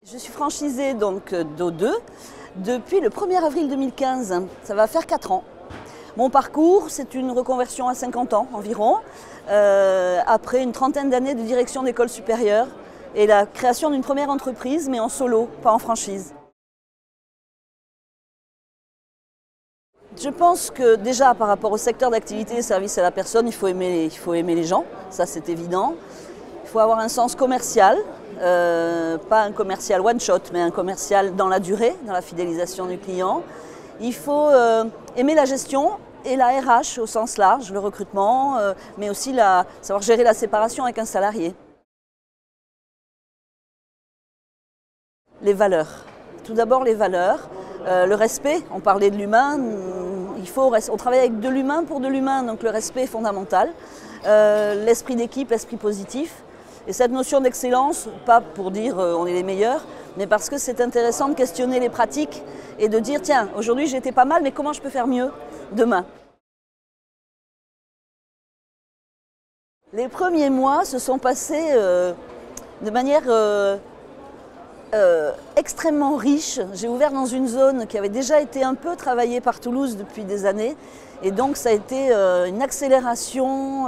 Je suis franchisée donc d'O2 depuis le 1er avril 2015, ça va faire 4 ans. Mon parcours, c'est une reconversion à 50 ans environ, après une trentaine d'années de direction d'école supérieure et la création d'une première entreprise, mais en solo, pas en franchise. Je pense que déjà par rapport au secteur d'activité, service à la personne, il faut aimer les gens, ça c'est évident. Il faut avoir un sens commercial, pas un commercial one-shot, mais un commercial dans la durée, dans la fidélisation du client. Il faut aimer la gestion et la RH au sens large, le recrutement, mais aussi savoir gérer la séparation avec un salarié. Les valeurs. Tout d'abord les valeurs, le respect, on parlait de l'humain, on travaille avec de l'humain pour de l'humain, donc le respect est fondamental. L'esprit d'équipe, l'esprit positif. Et cette notion d'excellence, pas pour dire on est les meilleurs, mais parce que c'est intéressant de questionner les pratiques et de dire tiens, aujourd'hui j'étais pas mal, mais comment je peux faire mieux demain? Les premiers mois se sont passés de manière extrêmement riche. J'ai ouvert dans une zone qui avait déjà été un peu travaillée par Toulouse depuis des années et donc ça a été une accélération.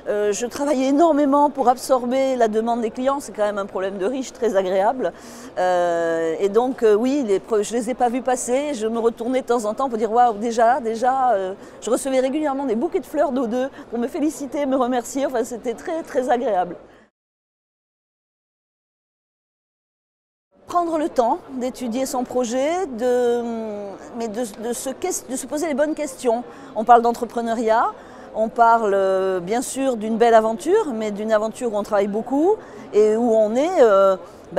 Je travaillais énormément pour absorber la demande des clients, c'est quand même un problème de riche très agréable. Et donc oui, je les ai pas vus passer, je me retournais de temps en temps pour dire waouh, déjà, je recevais régulièrement des bouquets de fleurs d'O2 pour me féliciter, me remercier, enfin c'était très agréable. Prendre le temps d'étudier son projet, mais de se poser les bonnes questions. On parle d'entrepreneuriat, on parle bien sûr d'une belle aventure, mais d'une aventure où on travaille beaucoup et où on est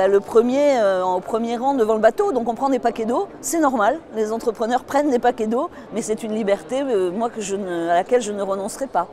au premier rang devant le bateau, donc on prend des paquets d'eau, c'est normal, les entrepreneurs prennent des paquets d'eau, mais c'est une liberté à laquelle je ne renoncerai pas.